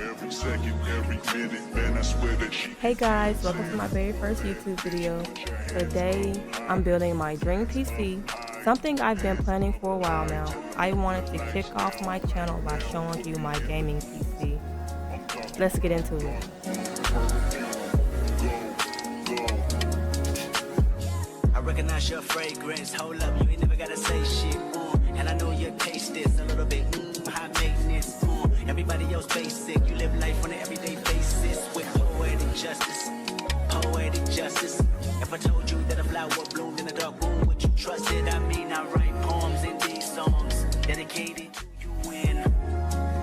every second, every minute, man, I swear that she. Hey guys, welcome to my very first YouTube video. Today, I'm building my dream PC, something I've been planning for a while now. I wanted to kick off my channel by showing you my gaming PC. Let's get into it. I recognize your fragrance, hold up, you ain't never gotta say shit, and I know your taste is a little bit, high maintenance, everybody else basic, you live life on an everyday basis, with poetic justice, if I told you that a flower bloomed in a dark room, would you trust it? I mean, I write poems in these songs, dedicated to you when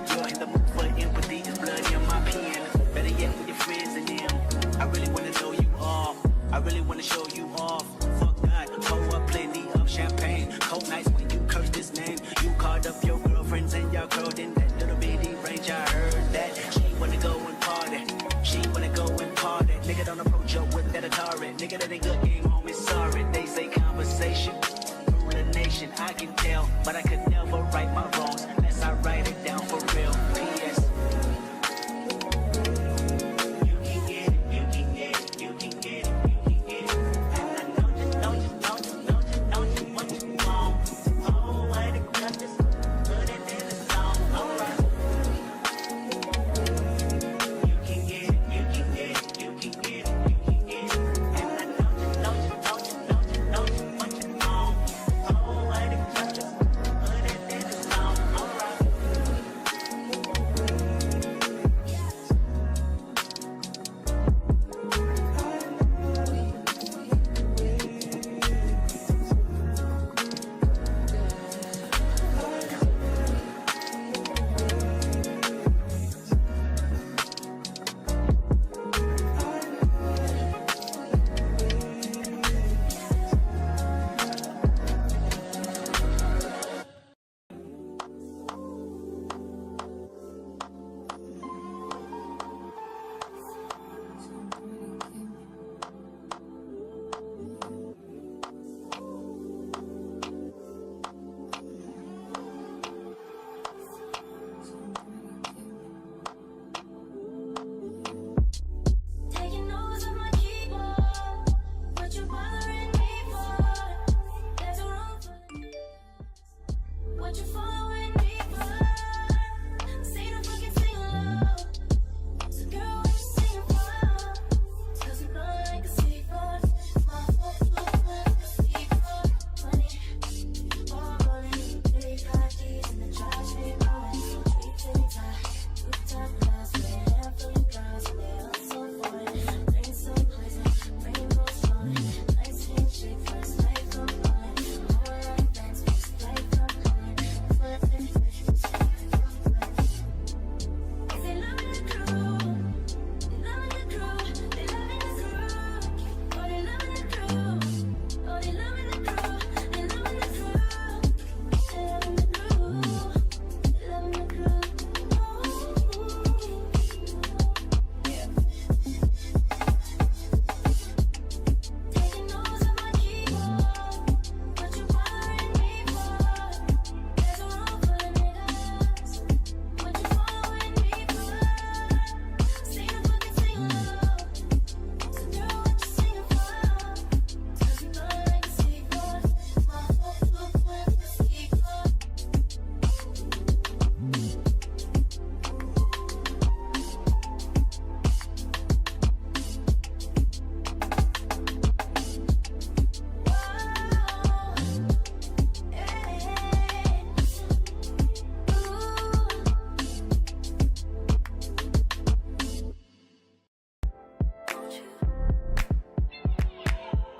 you're in the mood for empathy, is blood in my pen, better yet with your friends and them, I really wanna know you all, I really wanna show you off. Pour up plenty of champagne. Cold nights when you curse this name. You called up your girlfriends and y'all curled in that little bitty range. I heard that she wanna go and party. She wanna go and party. Nigga don't approach her with that Atari. Nigga that ain't good game home is sorry. They say conversation rule a nation. I can tell, but I could never right my wrongs unless I write it down for real. P.S.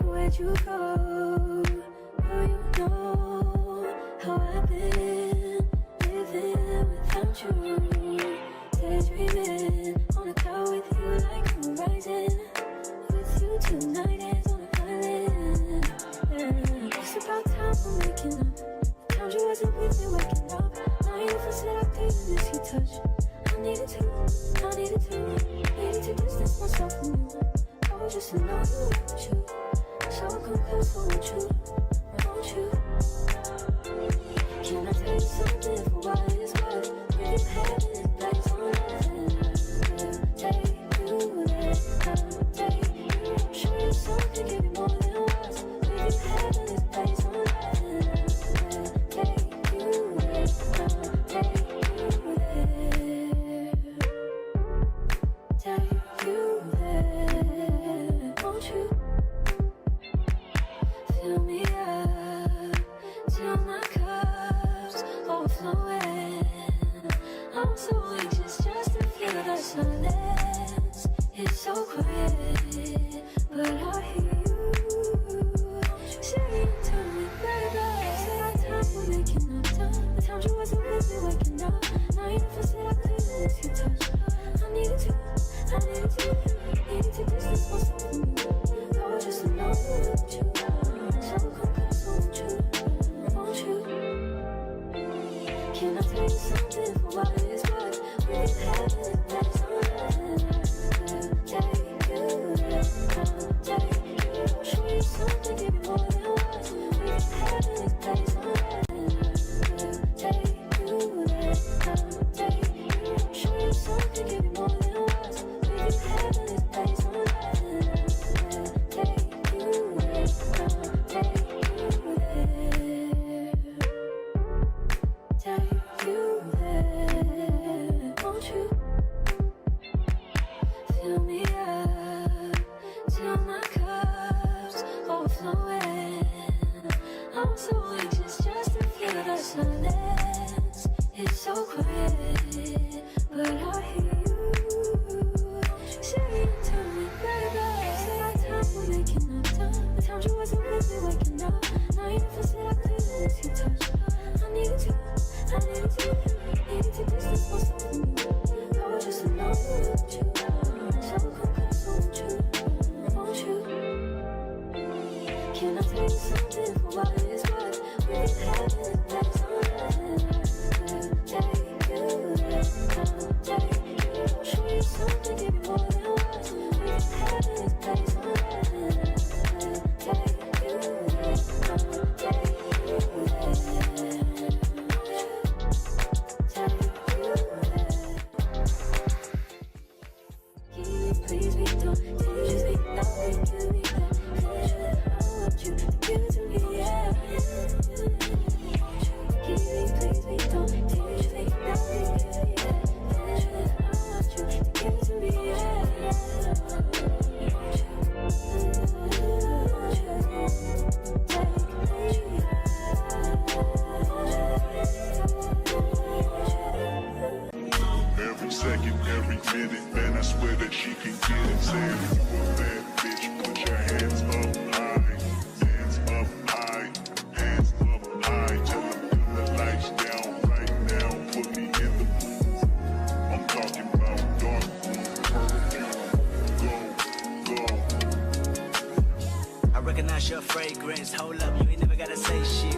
Where'd you go? Oh, you know how I've been living without you. Daydreaming on a cloud with you like I'm rising. With you tonight is on an island. Yeah. It's about time for making up. Times you wasn't with me waking up. Now you for seductive, miss your touch. I needed to distance myself from you. Oh, just to know you want you. So come close, won't you? Won't you? Can I tell you something for what it's worth? We've had this place on nothing. I'm so anxious just to feel the silence. It's so quiet, but I hear you saying to me, baby. Say our time we're making up time. The times you wasn't with me waking up. Now you never said I couldn't miss your touch. I needed to distance myself from you. I was just alone with you. So come close, won't you? Can I tell you something for what it is worth? We've been having it that's take you there, take you. Show you something, give you more than words. We've been having it that's take you there, take you. Show you something, give you more than words. We've been having it that's take you there, take you there. Take you there, won't you? Fill me up till my cup's overflowing. I'm so anxious just to feel the silence. It's so quiet, but I hear you saying to me, baby. Say our time we're making up time. The times you wasn't with me waking up. Now you never said I couldn't miss your touch. I needed to distance myself from you. I was just alone with you. So come close, won't you? Can I tell you something for what it is worth? We've been having it that's take you there, take you. Show you something, give you more than words. We've been having it that's take you there, take you there. Please be don't just be nothing to me. I want you to give to me, yeah. Please be don't just be nothing to me. I want you to give to me, yeah. Every second, every minute, man, I swear that she can get it. Saying you a bad bitch, put your hands up high, hands up high, hands up high. Tell them dim the lights down right now, put me in the mood. I'm talking about dark perfume. Go. I recognize your fragrance. Hold up, you ain't never gotta say shit.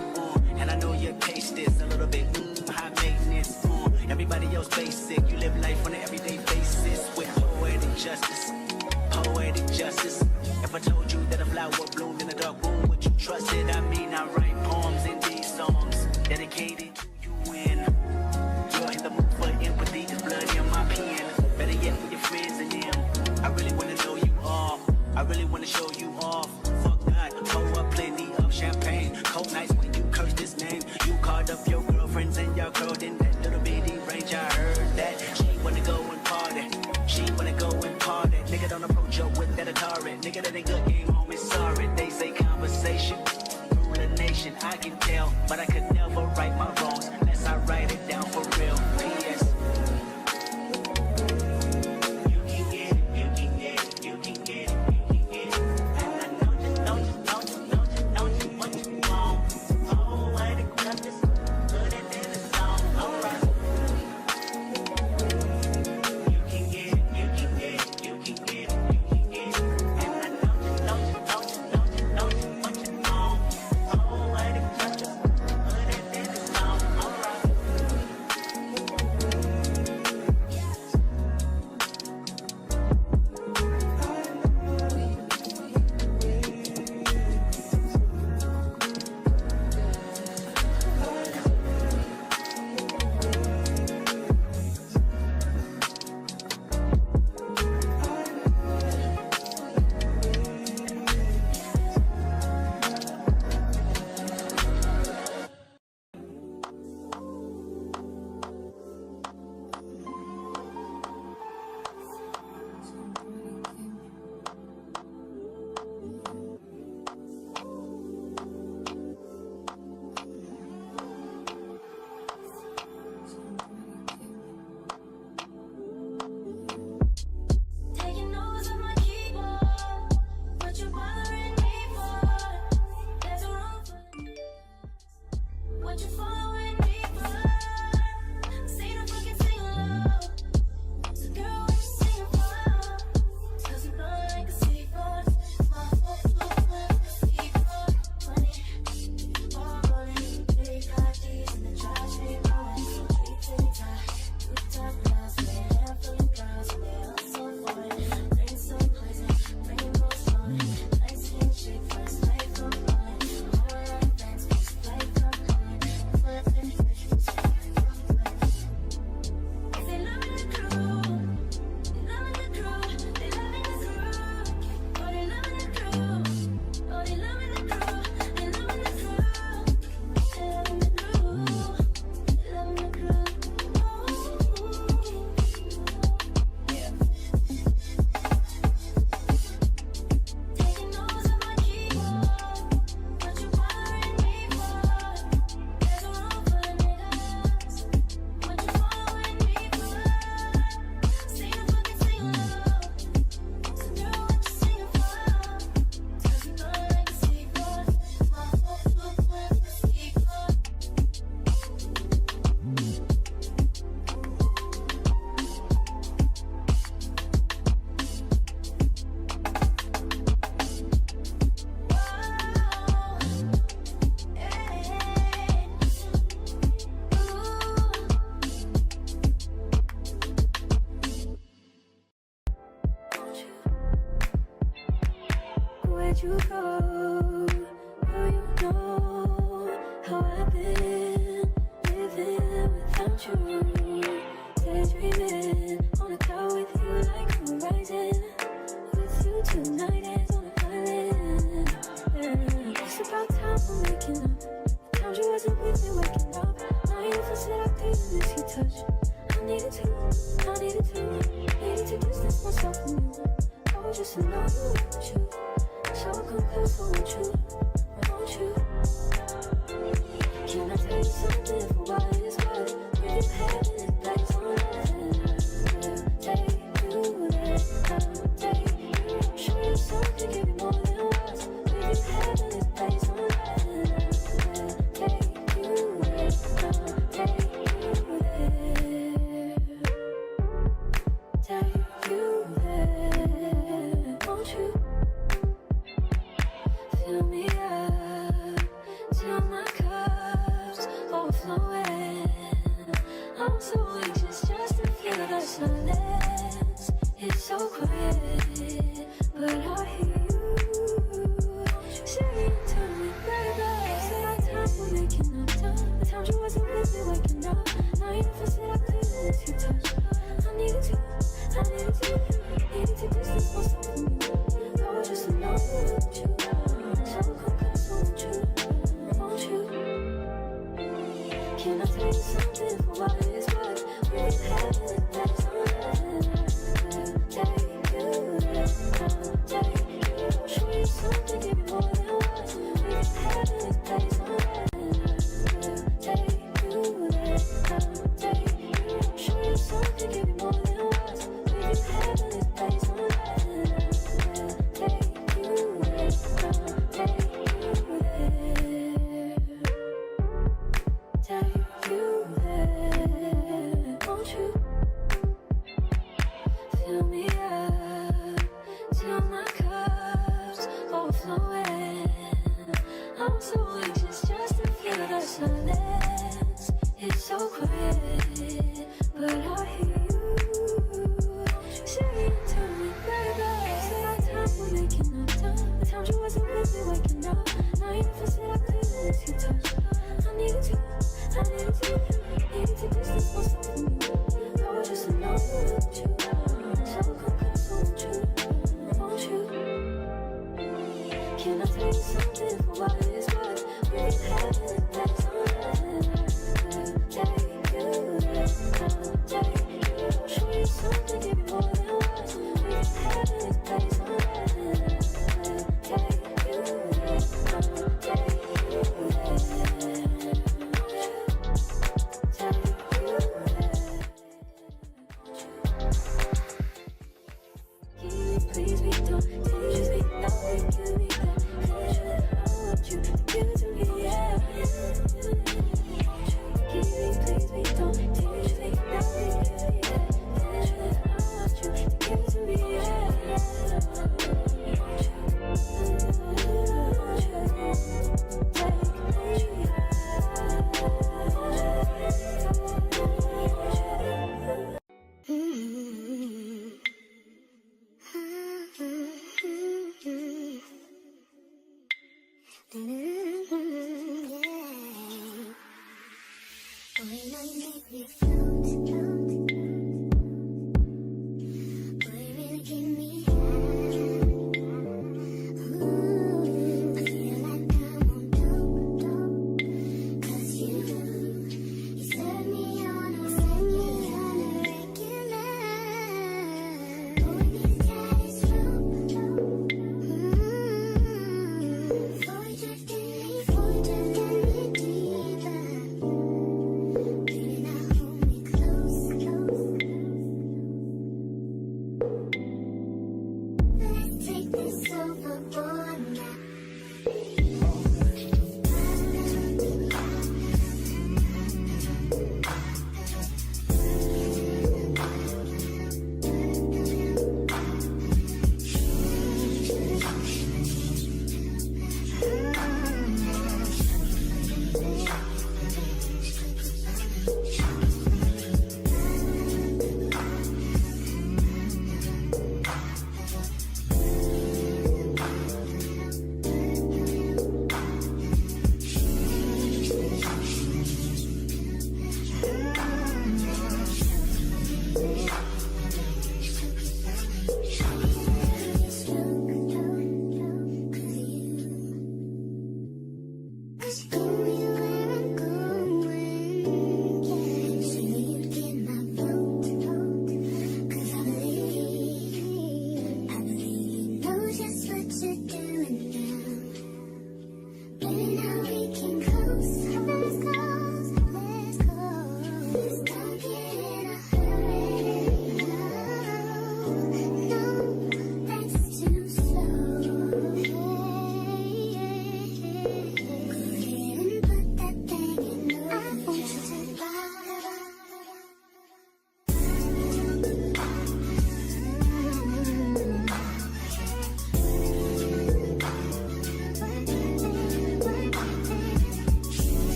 And I know your taste is a little bit high maintenance. Everybody else basic. You live life on an everyday basis with poetic justice. Poetic justice. If I told you that a flower bloomed in a dark room, would you trust it? I mean, I write poems in these songs dedicated to you. And you're in the mood for empathy. There's blood in my pen. Better yet, with your friends and them. I really wanna know you all. I really wanna show you off. Fuck God, pour up plenty of champagne. Cold nights when you curse this name. You called up your girlfriends and y'all curled in that little bitty range. I heard that she wanna go and party. She wanna go and party. Nigga, don't approach her with that Atari. Nigga, that ain't good game, homie. Sorry, they say conversation rule the nation. I can tell, but I could never right my wrongs unless I write it down for real. P.S. You can get it, you can get it, you can get it. you go. Oh, you know how I've been living without you. Daydreaming on a cloud with you like a rising. With you tonight is on an island. Yeah. It's about time for waking up. Times you wasn't with me waking up. Now you feel said I couldn't miss your touch. I needed to distance myself from you. Oh, just to know you want you. So come close, I want you. Can I tell you something for what it's worth? We've had in this place on earth. Take you there, I'll take you. Show you something, give you more than words. We've had in this place on earth. Take you there, I'll take you there. Take you there, won't you? Fill me up till my cup's overflowing. I'm so anxious just to feel the silence. It's so quiet, but I hear you saying to me, baby. Say our time we're making up time. The times you wasn't with me waking up. Now you never said I couldn't miss your touch. I needed to distance myself from you. I was just alone with you. So come close, won't you? Can I tell you something for what it's worth? We've had it, that's on earth. Take you there, I'll take you. Show you something, give you more than words. We've had it, that's on earth. Take you there, I'll take you. Show you something, give you more than words. We've had it, that's on earth. Take you there, I'll take you there. Take you there, won't you? Fill me up till my cup's overflowing. I'm so anxious just to feel the silence. It's so quiet, but I hear you saying to me, baby. Say our time we're making up time. The times you wasn't with me waking up. Now you never said I couldn't miss your touch. I needed to distance myself from you. I was just alone with you. So come close, won't you? Can I tell you something for what it's worth? We've had it, that's on earth. Take you there, I'll take you. Show you something, give you more than words. We've had it, that's on earth. Take you there, I'll take you there. Please be don't just be nothing to me. I want you to give it to me, yeah. Please be don't just be nothing.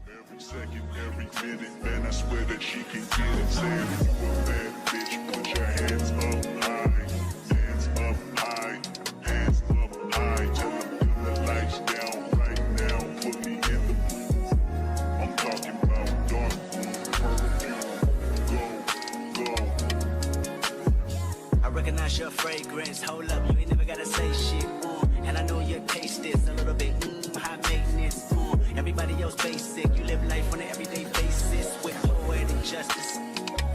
Every second, every minute, man, I swear that she can get it. Saying if you a bad bitch, put your hands up high, hands up high, hands up high. Tell them dim the lights down right now, put me in the mood. I'm talking about dark room, perfume. Go, go. I recognize your fragrance. Hold up, you ain't never gotta say shit. And I know your taste is a little bit high maintenance. Everybody else basic. You live life on an everyday basis with poetic justice.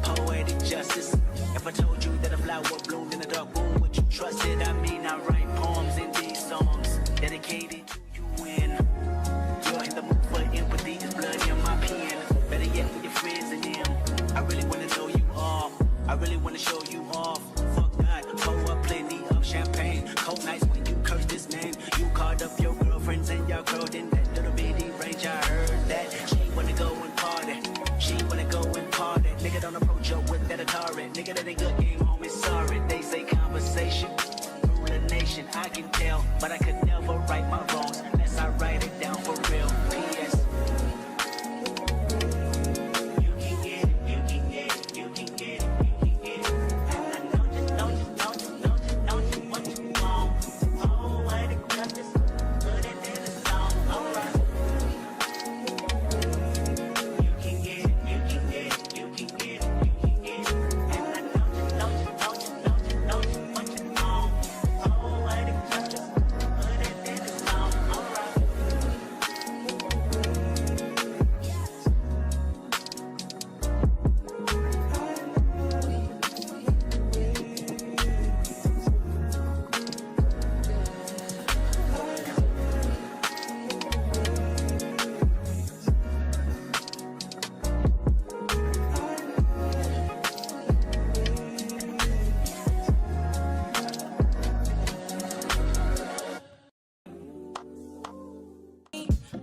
Poetic justice. If I told you that a flower bloomed in a dark room, would you trust it? I mean, I write poems in these songs dedicated to you when you're in the mood for empathy. There's blood in my pen. Better yet, with your friends and them. I really wanna know you off. I really wanna show you off. Fuck God, pour up plenty of champagne. Cold nights when you curse this name. You called up your girlfriends and y'all curled in that little bitty range. I heard that she wanna go and party. She wanna go and party. Nigga don't approach her with that Atari. Nigga that ain't good game home is sorry. They say conversation rule a nation. I can tell, but I could never right my wrongs unless I write it down for real. P.S. You can get it, you can get it, you can get it, you can get it. And I know you, know you, know you, know you, know you what you want. Oh, what it does is put it in the song. Alright. You can get it, you can get it, you can get it, you can get it. And I know you, know you, know you, know you, know you what you want. Oh, what it does is put it in the song. Alright.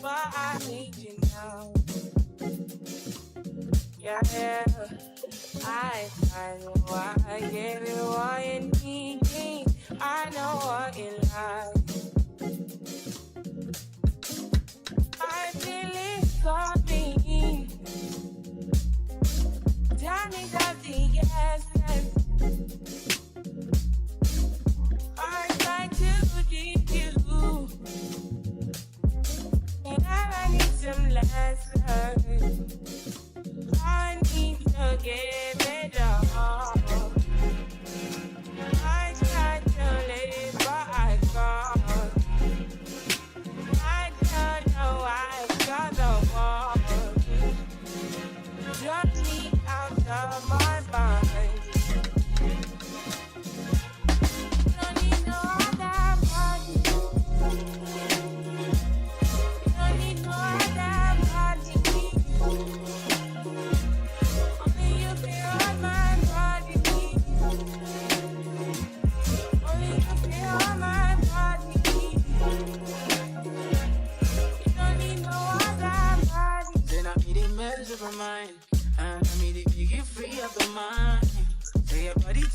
But I need you now. Yeah, I know I give you what you need. I know what you like. I feel it for me. Tell me that the essence. I try to give you. And I need some lessons. I need to give it all. I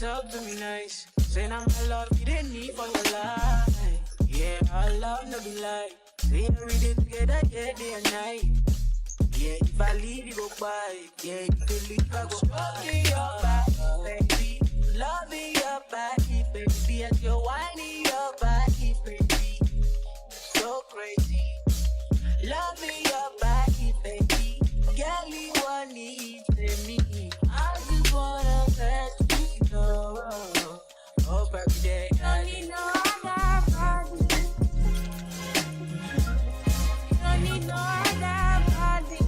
talk to me nice. Say now my love, you didn't need for your life. Yeah, our love no be like. We every day together, yeah, day and night. Yeah, if I leave, you go by. Yeah, if you leave, I go stroking your body, baby. Loving your body, baby. As you're whining your body, baby. So crazy. Loving your body, baby. Girl, you want it to me. I just wanna let you know. Hope every day. Don't need no other body. Don't need no other body.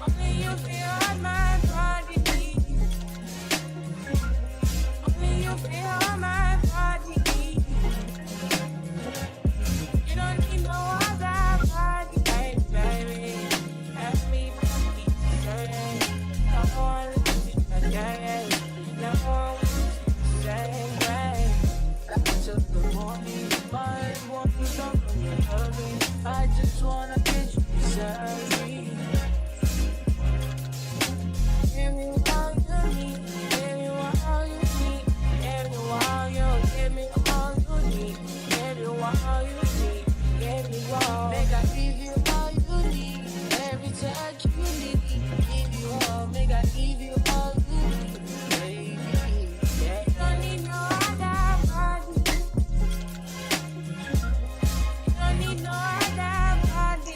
Only you feel on my body. Only you feel on my body. You don't need no other body, baby. Have me baby. No one is again. No one is the same way. After the morning, my want to talk on your loving. I just wanna get you beside me. Give me all you need. Give me all you need. Give me all you. Give me all you need. Give me all you need. Give me all. Make I give you all you need. Every touch you need. Give you all. Make I give you all you need. Baby, yeah. Don't need no other body. Don't need no other body.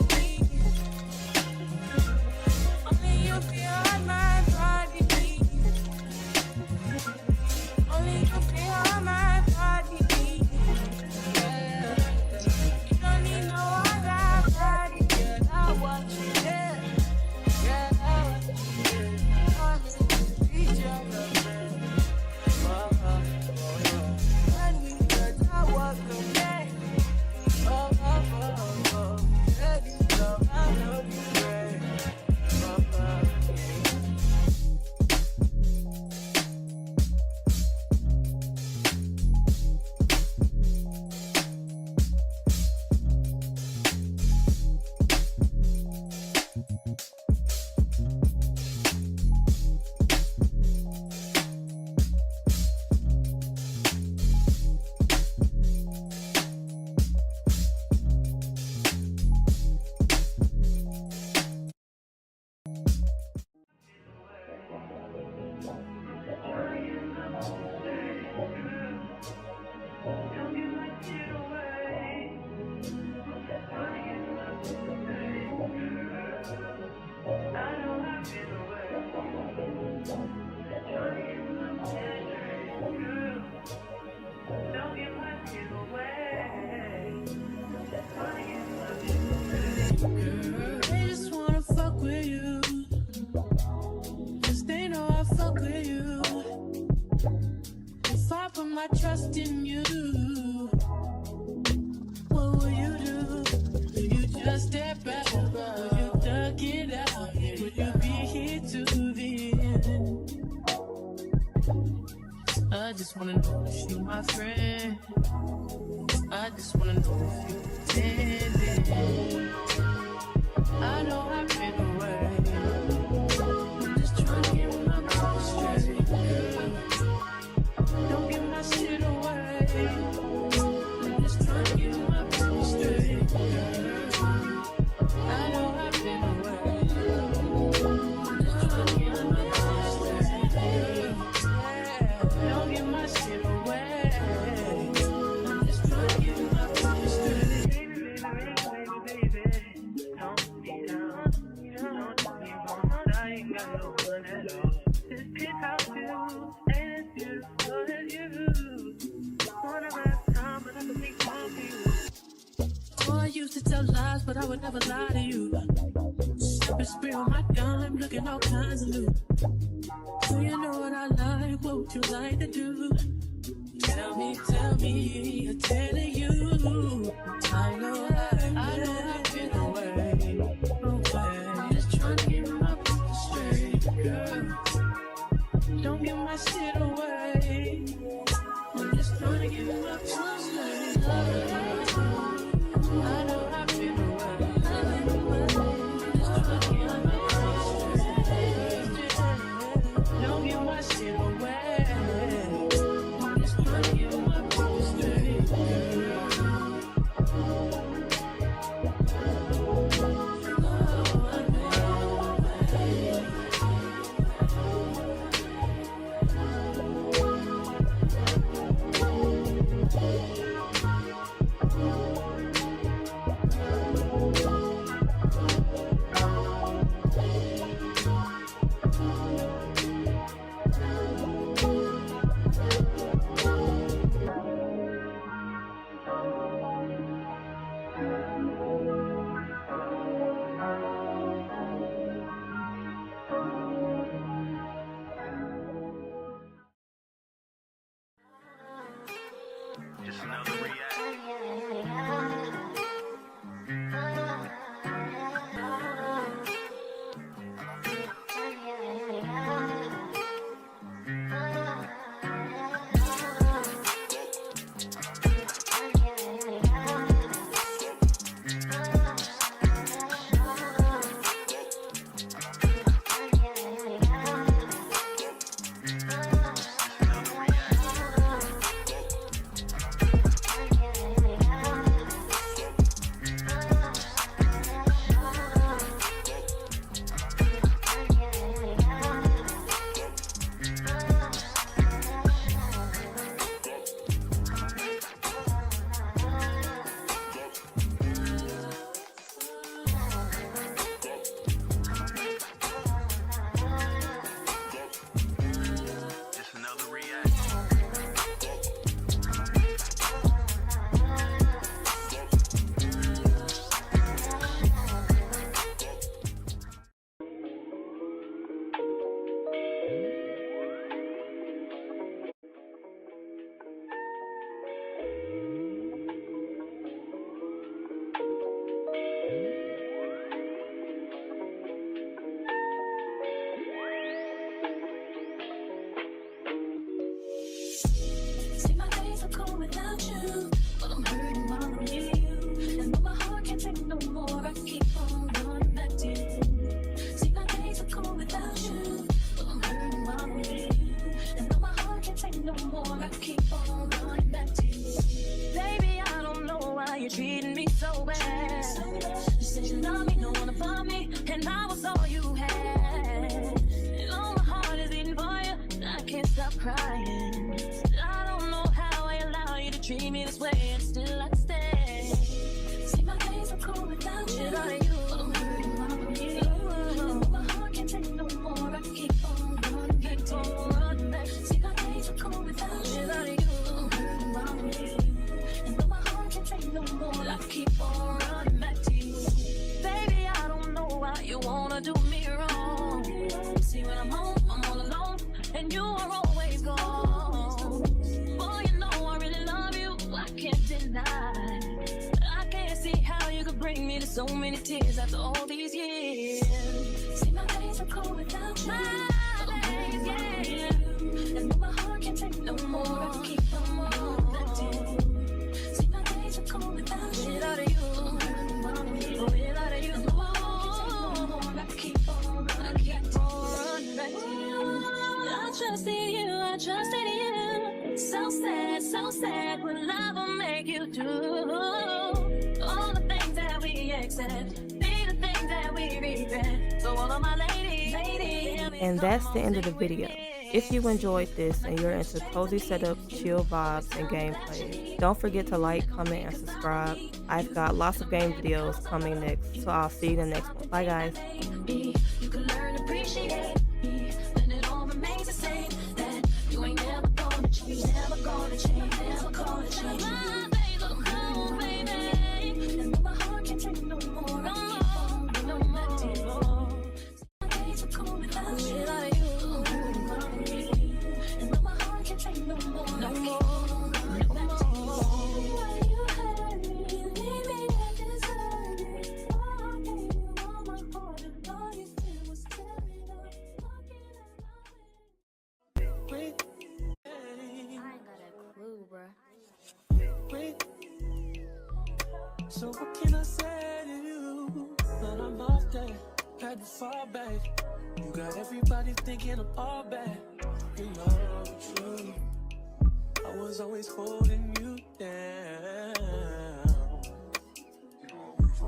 Only you feel on my body. Only you feel on my body. You don't need no other body. Girl, I want you there. Girl, I want you there. I'm in each other. When we touch, I walk away. Oh, oh, oh, oh. Baby, so I know you right. Oh, oh, yeah. They just wanna fuck with you. Cause they know I fuck with you. If I put my trust in you, what will you do? Will you just step back? Will you duck it out? Will you be here to the end? I just wanna know if you my friend. I just wanna know if you pretending. I know I've been away. I'm just trying to get my mind straight. Don't give my shit away. I'm just trying to get my mind straight. I know I've been away. I'm just trying to get my mind straight. Don't give my shit away. I'm just trying to get my mind straight. Oh, I used to tell lies, but I would never lie to you. Sipping spray on my dime, looking all kinds of new. So you know what I like, what would you like to do? Tell me, I'm telling you. I know I've been away. I'm just trying to get my mind straight, girl. Don't give my shit away. I'm just trying to get my mind straight. I know I've been away. I'm just trying to get my mind straight. Don't give my See my days are cold without you, but I'm hurting while I'm near you. And though my heart can't take no more, I keep on running back to you. See my days are cold without you, but I'm hurting while I'm near you. And though my heart can't take no more, I keep on running back to you. Baby, I don't know why you're treating me so bad. You said you love me, no one above me, and I was all you had. And all my heart is beating for you, and I can't stop crying. I don't know how I allow you to treat me this way, and still I stay. See my days are cold without you, but I'm hurting while I'm near you. And my heart can't take no more, I keep on running back to you. See my days are cold without you, but I'm hurting while I'm near you. And though my heart can't take no more, I keep on running back to you. Baby, I don't know why you wanna do me wrong. See when I'm home, I'm all alone, and you are always gone. Boy, you know I really love you, I can't deny. I can't see how you could bring me to so many tears after all these years. See my days are cold without you. My days, yeah. And though my heart can't take no more, I keep on running back to you. See my days are cold without you. Without you, without you, I keep on running back to you. I trusted you, I trusted you. So sad what love will make you do. All the things that we accept, be the things that we regret. So all of my ladies. And that's the end of the video. If you enjoyed this and you're into cozy setups, chill vibes, and gameplay, don't forget to like, comment, and subscribe. I've got lots of game videos coming next, so I'll see you in the next one. Bye guys. You can learn to appreciate me, then it all remains the same. That you ain't never gonna change, never gonna change, never gonna change. My days are cold, baby, and though my heart can't take no more, I keep on running back to you. My days are cold without you, and though my heart can't take no more, I keep on running back to you. Why you hurt me, leave me that deserve me. Oh, I gave you all my heart, and all you did was tear it up. Looking at my I ain't got a clue, bruh. So what can I say to you? But I'm off that, had to fall back. You got everybody thinking I'm all bad. You know the truth. I was always holding you down.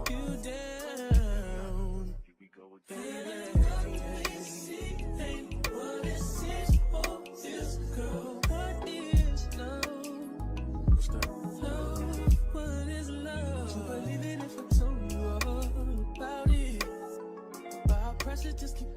You down. Baby, what is this for this girl? What is love? Love, what is love? You believe it if I told you all about it? But our pressure just keep